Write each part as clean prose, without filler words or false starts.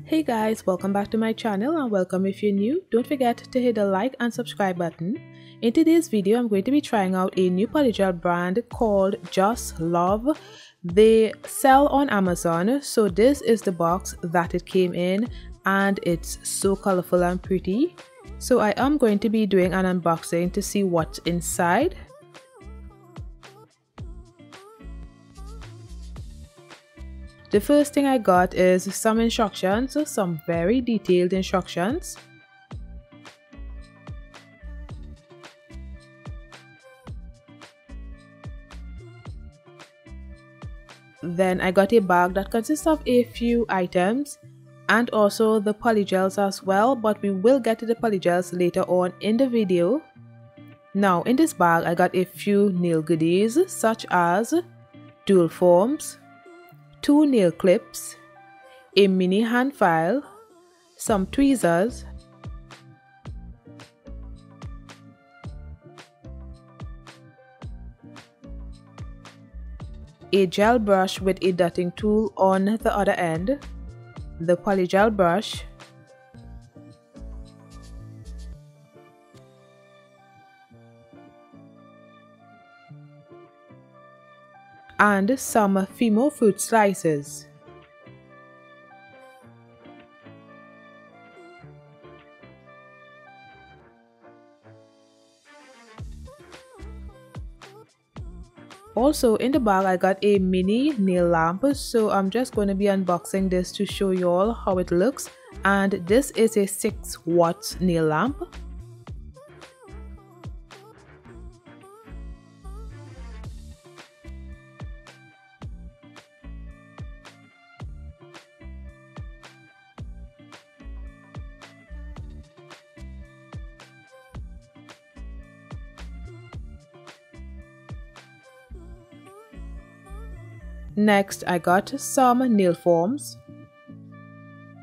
Hey guys, welcome back to my channel and welcome if you're new. Don't forget to hit the like and subscribe button. In today's video, I'm going to be trying out a new polygel brand called Joslove. They sell on Amazon, so this is the box that it came in and it's so colorful and pretty. So I am going to be doing an unboxing to see what's inside. The first thing I got is some instructions, some very detailed instructions. Then I got a bag that consists of a few items and also the polygels as well, but we will get to the polygels later on in the video. Now in this bag I got a few nail goodies such as dual forms, 2 nail clips, a mini hand file, some tweezers, a gel brush with a dotting tool on the other end, the polygel brush, and some Fimo fruit slices. Also in the bag I got a mini nail lamp, so I'm just going to be unboxing this to show you all how it looks, and this is a 6-watt nail lamp. Next, I got some nail forms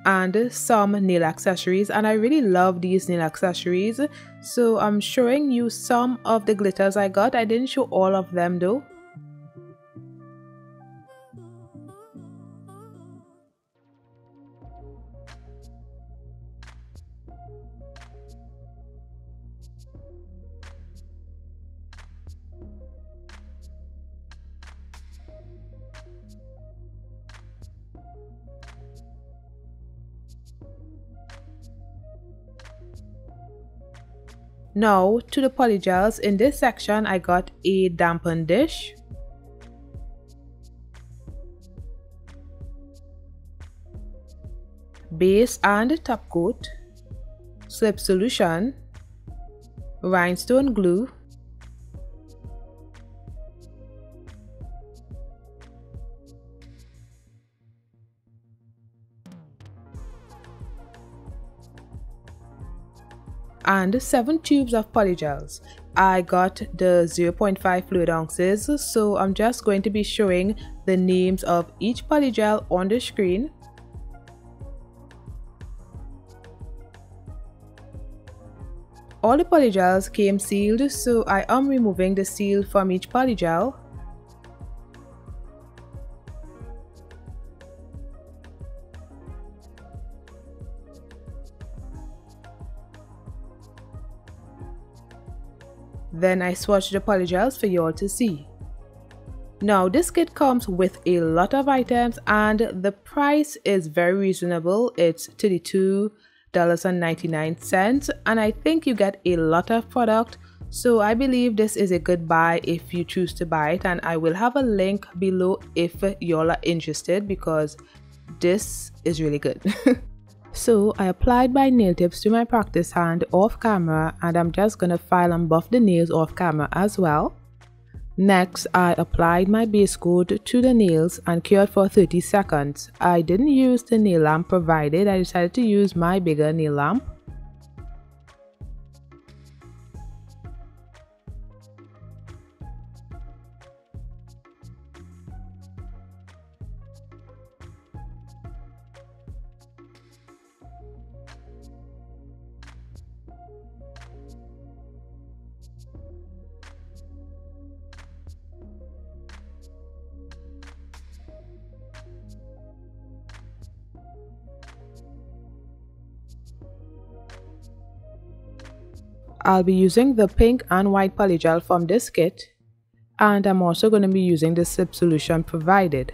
and some nail accessories, and I really love these nail accessories, so I'm showing you some of the glitters I got. I didn't show all of them though. Now to the polygels. In this section I got a dampen dish, base and top coat, slip solution, rhinestone glue, and 7 tubes of polygels. I got the 0.5 fluid ounces, so I'm just going to be showing the names of each polygel on the screen. All the polygels came sealed, so I am removing the seal from each polygel. Then I swatched the polygels for you all to see. Now this kit comes with a lot of items and the price is very reasonable. It's $32.99 and I think you get a lot of product, so I believe this is a good buy if you choose to buy it, and I will have a link below if y'all are interested because this is really good. So I applied my nail tips to my practice hand off camera, and I'm just gonna file and buff the nails off camera as well. Next, I applied my base coat to the nails and cured for 30 seconds. I didn't use the nail lamp provided. I decided to use my bigger nail lamp. I'll be using the pink and white polygel from this kit, and I'm also going to be using the slip solution provided.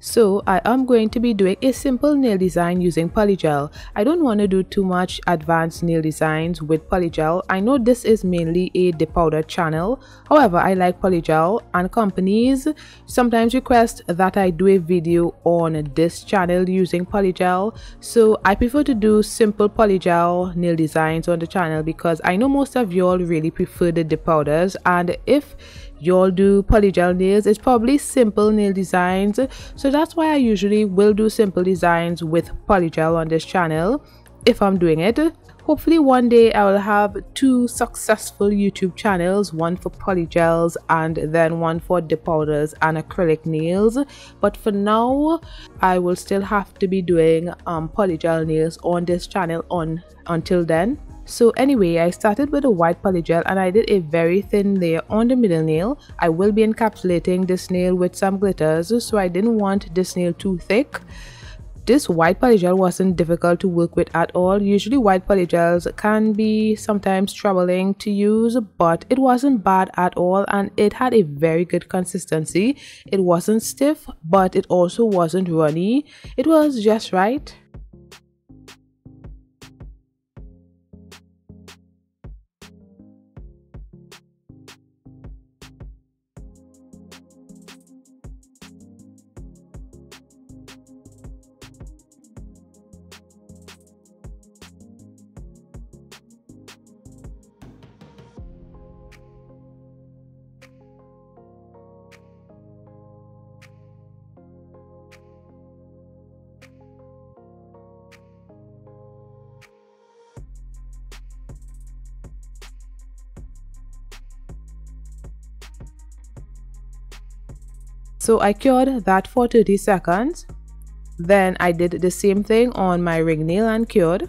So I am going to be doing a simple nail design using polygel. I don't want to do too much advanced nail designs with polygel. I know this is mainly a depowder channel. However, I like polygel, and companies sometimes request that I do a video on this channel using polygel. So I prefer to do simple polygel nail designs on the channel because I know most of y'all really prefer the depowders, and if y'all do polygel nails, it's probably simple nail designs. So that's why I usually will do simple designs with polygel on this channel if I'm doing it. Hopefully one day I will have 2 successful YouTube channels, one for polygels and then one for depowders and acrylic nails. But for now, I will still have to be doing polygel nails on this channel until then. So anyway, I started with a white polygel and I did a very thin layer on the middle nail. I will be encapsulating this nail with some glitters, so I didn't want this nail too thick. This white polygel wasn't difficult to work with at all. Usually white polygels can be sometimes troubling to use, but it wasn't bad at all, and it had a very good consistency. It wasn't stiff, but it also wasn't runny. It was just right. So I cured that for 30 seconds. Then I did the same thing on my ring nail and cured.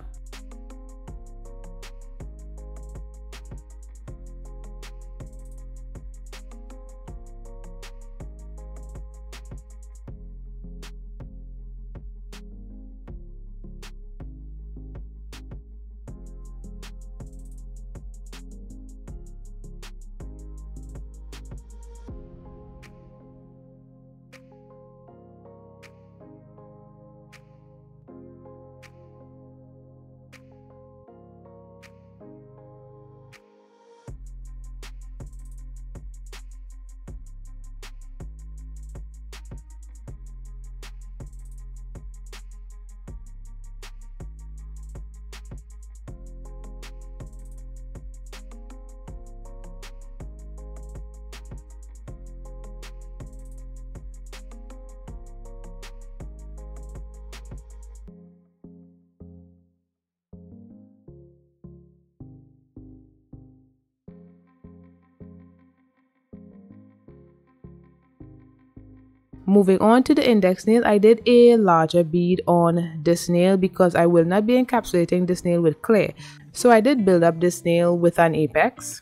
Moving on to the index nail, I did a larger bead on this nail because I will not be encapsulating this nail with clay. So I did build up this nail with an apex.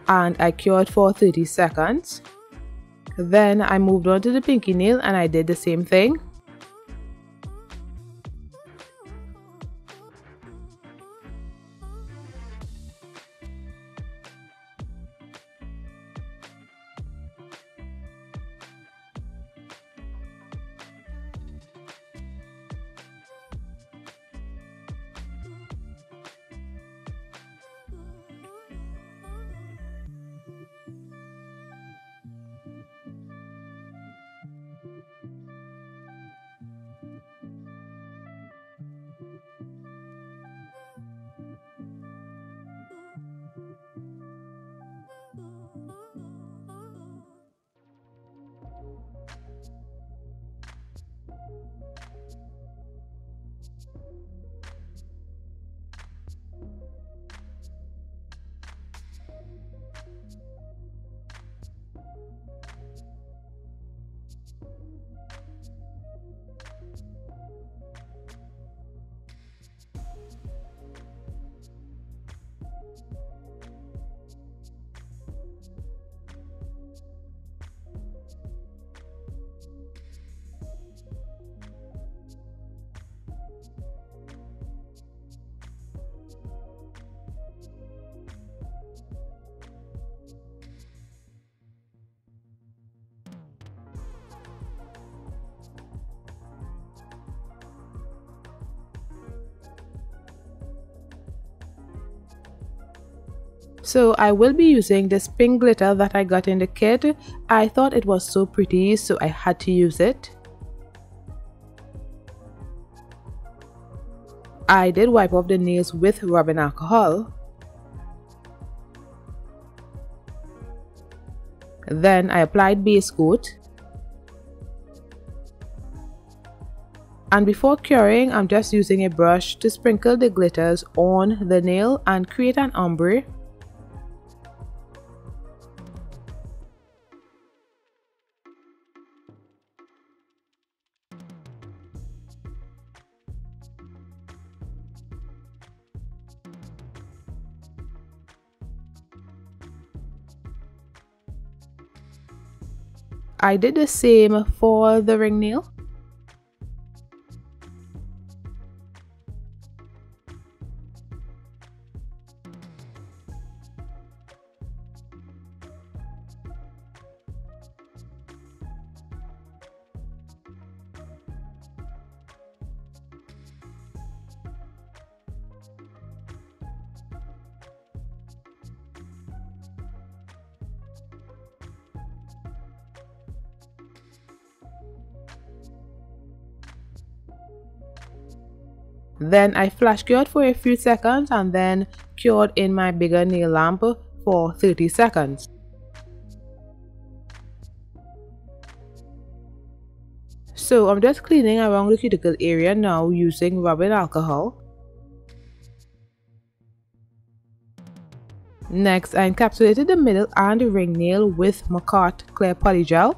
and I cured for 30 seconds. Then I moved on to the pinky nail and I did the same thing. So I will be using this pink glitter that I got in the kit. I thought it was so pretty, so I had to use it. I did wipe off the nails with rubbing alcohol. Then I applied base coat. And before curing, I'm just using a brush to sprinkle the glitters on the nail and create an ombre. I did the same for the ring nail. Then I flash cured for a few seconds and then cured in my bigger nail lamp for 30 seconds. So I'm just cleaning around the cuticle area now using rubbing alcohol. Next, I encapsulated the middle and the ring nail with Macart Clear Polygel.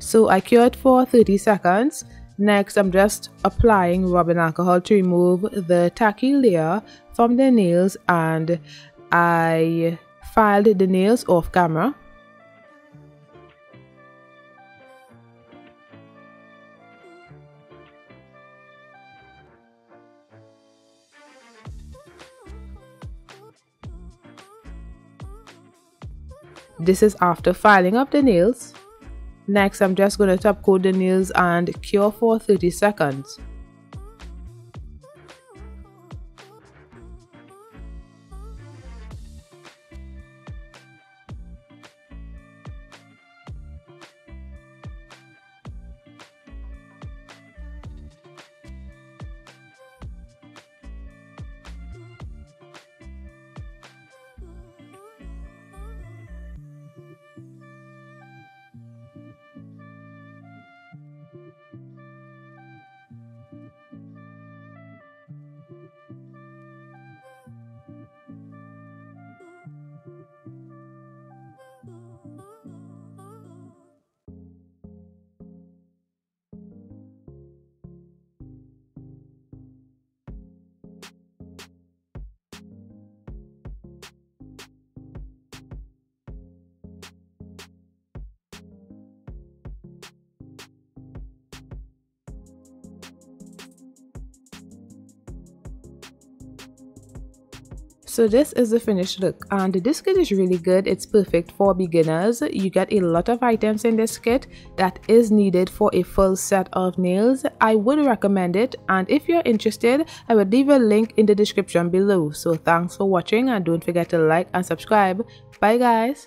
So I cured for 30 seconds. Next, I'm just applying rubbing alcohol to remove the tacky layer from the nails, and I filed the nails off camera. This is after filing up the nails. Next, I'm just going to top coat the nails and cure for 30 seconds. So this is the finished look, and this kit is really good. It's perfect for beginners. You get a lot of items in this kit that is needed for a full set of nails. I would recommend it, and if you're interested, I will leave a link in the description below. So thanks for watching, and don't forget to like and subscribe. Bye guys.